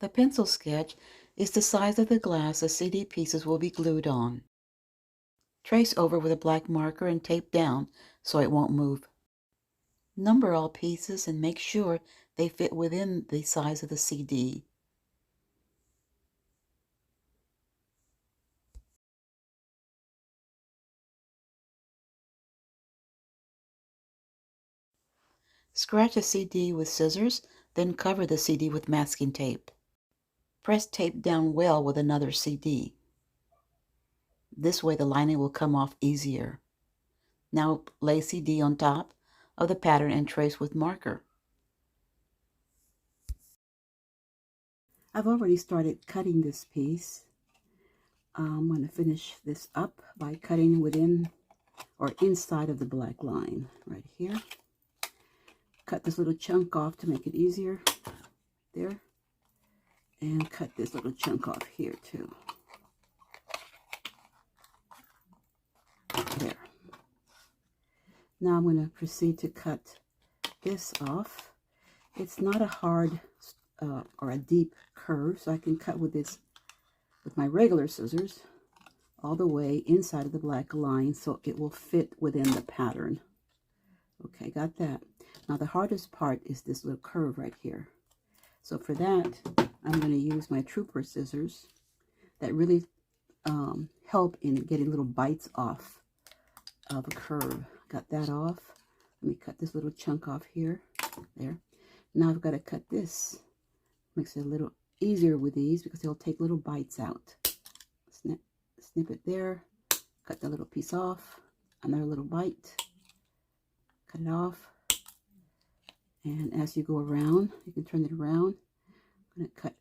The pencil sketch is the size of the glass the CD pieces will be glued on. Trace over with a black marker and tape down so it won't move. Number all pieces and make sure they fit within the size of the CD. Scratch a CD with scissors, then cover the CD with masking tape. Press tape down well with another CD. This way the lining will come off easier. Now lay CD on top of the pattern and trace with marker. I've already started cutting this piece. I'm going to finish this up by cutting within or inside of the black line right here. Cut this little chunk off to make it easier there, and cut this little chunk off here too. There. Now I'm going to proceed to cut this off. It's not a hard or a deep curve, so I can cut with this with my regular scissors all the way inside of the black line so it will fit within the pattern. Okay, got that. Now the hardest part is this little curve right here. So for that, I'm going to use my trooper scissors that really help in getting little bites off of a curve. Got that off. Let me cut this little chunk off here. There. Now I've got to cut this. Makes it a little easier with these because they'll take little bites out. Snip it there. Cut that little piece off. Another little bite. Cut it off. And as you go around, you can turn it around.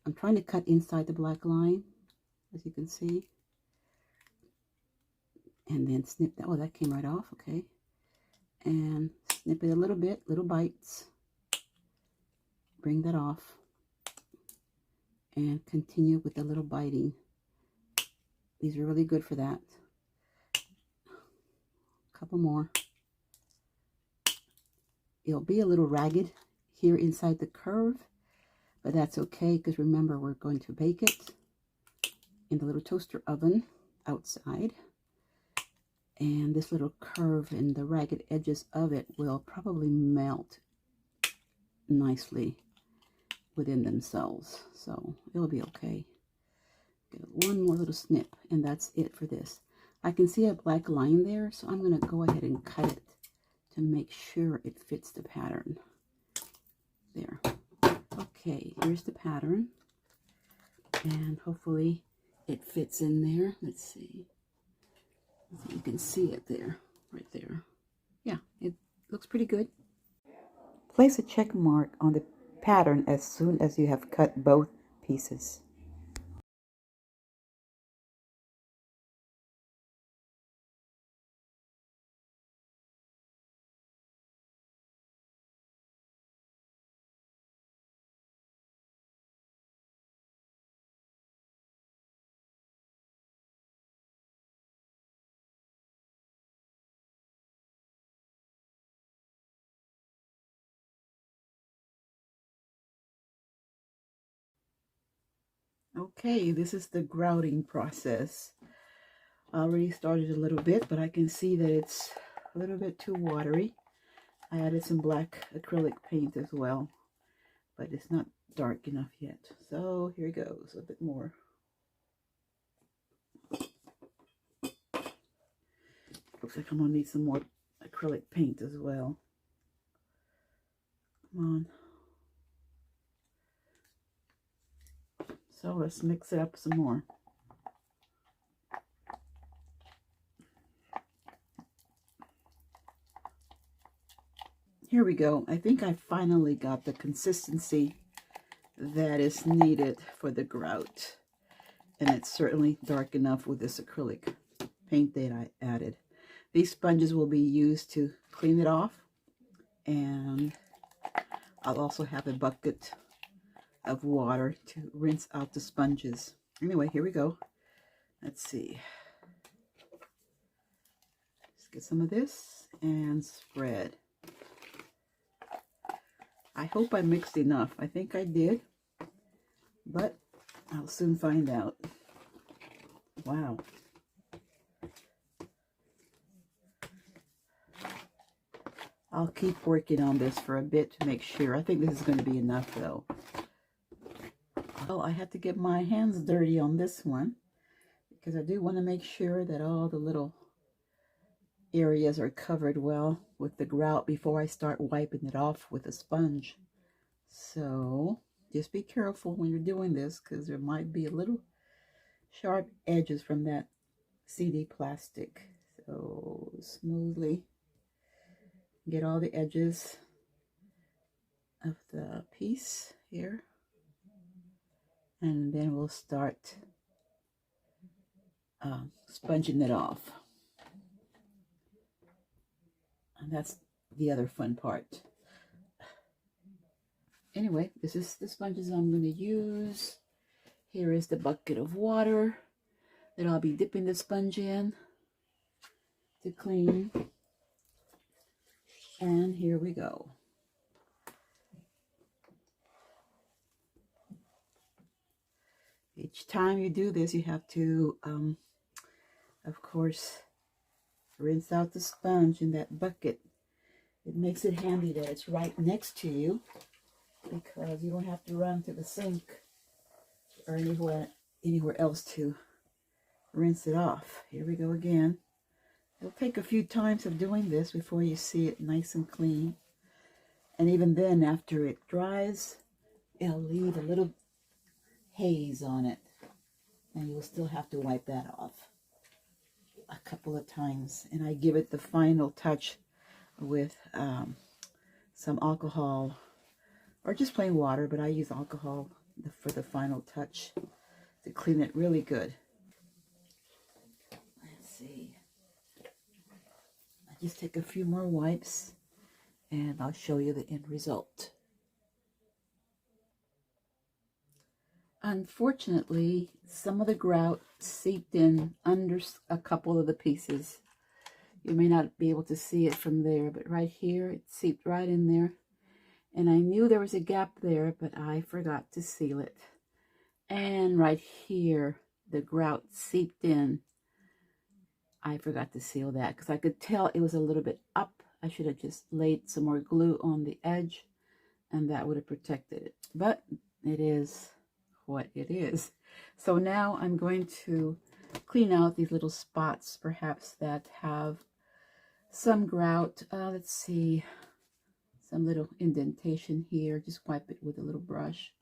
I'm trying to cut inside the black line, as you can see. And then snip that. Oh, that came right off. Okay. And snip it a little bit, little bites. Bring that off. And continue with the little biting. These are really good for that. A couple more. It'll be a little ragged here inside the curve, but that's okay because remember we're going to bake it in the little toaster oven outside. And this little curve and the ragged edges of it will probably melt nicely within themselves. So it'll be okay. Get one more little snip and that's it for this. I can see a black line there, so I'm going to go ahead and cut it to make sure it fits the pattern. There. Okay, here's the pattern. And hopefully it fits in there. Let's see. You can see it there, right there. Yeah, it looks pretty good. Place a check mark on the pattern as soon as you have cut both pieces. Okay, this is the grouting process. I already started a little bit, but I can see that it's a little bit too watery. I added some black acrylic paint as well, but it's not dark enough yet. So here goes, a bit more. Looks like I'm gonna need some more acrylic paint as well. Come on. So let's mix it up some more. Here we go. I think I finally got the consistency that is needed for the grout. And it's certainly dark enough with this acrylic paint that I added. These sponges will be used to clean it off. And I'll also have a bucket of water to rinse out the sponges. Anyway, here we go. Let's see. Let's get some of this and spread. I hope I mixed enough. I think I did, but I'll soon find out. Wow. I'll keep working on this for a bit to make sure. I think this is going to be enough though. Well, I have to get my hands dirty on this one because I do want to make sure that all the little areas are covered well with the grout before I start wiping it off with a sponge. So just be careful when you're doing this because there might be a little sharp edges from that CD plastic. So smoothly get all the edges of the piece here, and then we'll start sponging it off. And that's the other fun part. Anyway, this is the sponges I'm going to use. Here is the bucket of water that I'll be dipping the sponge in to clean. And here we go. Each time you do this, you have to, of course, rinse out the sponge in that bucket. It makes it handy that it's right next to you because you don't have to run to the sink or anywhere else to rinse it off. Here we go again. It'll take a few times of doing this before you see it nice and clean. And even then, after it dries, it'll leave a little haze on it. And you'll still have to wipe that off a couple of times. And I give it the final touch with some alcohol or just plain water, but I use alcohol for the final touch to clean it really good. Let's see. I just take a few more wipes and I'll show you the end result. Unfortunately, some of the grout seeped in under a couple of the pieces. You may not be able to see it from there, but right here, it seeped right in there. And I knew there was a gap there, but I forgot to seal it. And right here, the grout seeped in. I forgot to seal that because I could tell it was a little bit up. I should have just laid some more glue on the edge and that would have protected it. But it is what it is. So now I'm going to clean out these little spots, perhaps that have some grout. Let's see, some little indentation here. Just wipe it with a little brush.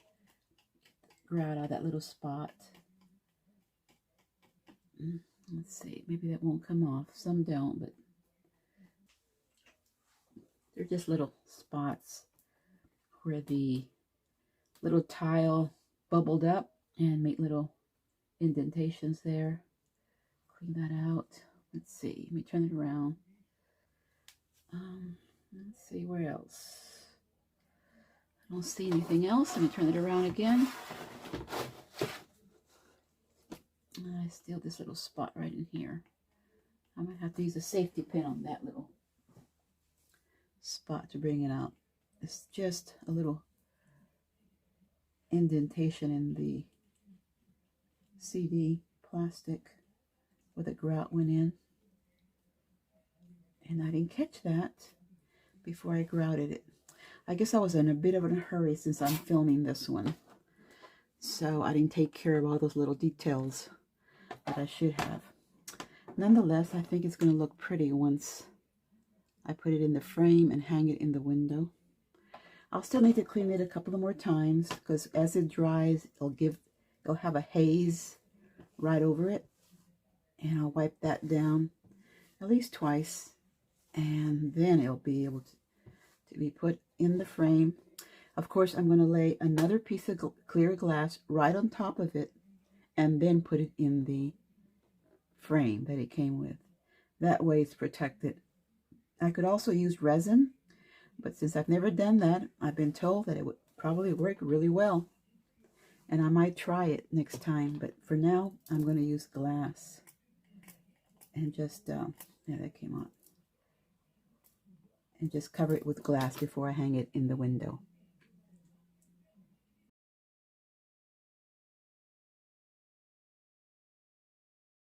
Grout out that little spot. Let's see, maybe that won't come off. Some don't, but they're just little spots where the little tile bubbled up and make little indentations there. Clean that out. Let's see, let me turn it around. Let's see, where else? I don't see anything else. Let me turn it around again. I still this little spot right in here. I might have to use a safety pin on that little spot to bring it out. It's just a little indentation in the CD plastic where the grout went in. And I didn't catch that before I grouted it. I guess I was in a bit of a hurry since I'm filming this one. So I didn't take care of all those little details that I should have. Nonetheless, I think it's going to look pretty once I put it in the frame and hang it in the window. I'll still need to clean it a couple of more times because as it dries, it'll have a haze right over it. And I'll wipe that down at least twice. And then it'll be able to be put in the frame. Of course, I'm going to lay another piece of clear glass right on top of it and then put it in the frame that it came with. That way it's protected. I could also use resin, but since I've never done that, I've been told that it would probably work really well. And I might try it next time, but for now, I'm going to use glass. And just, yeah, that came out. And just cover it with glass before I hang it in the window.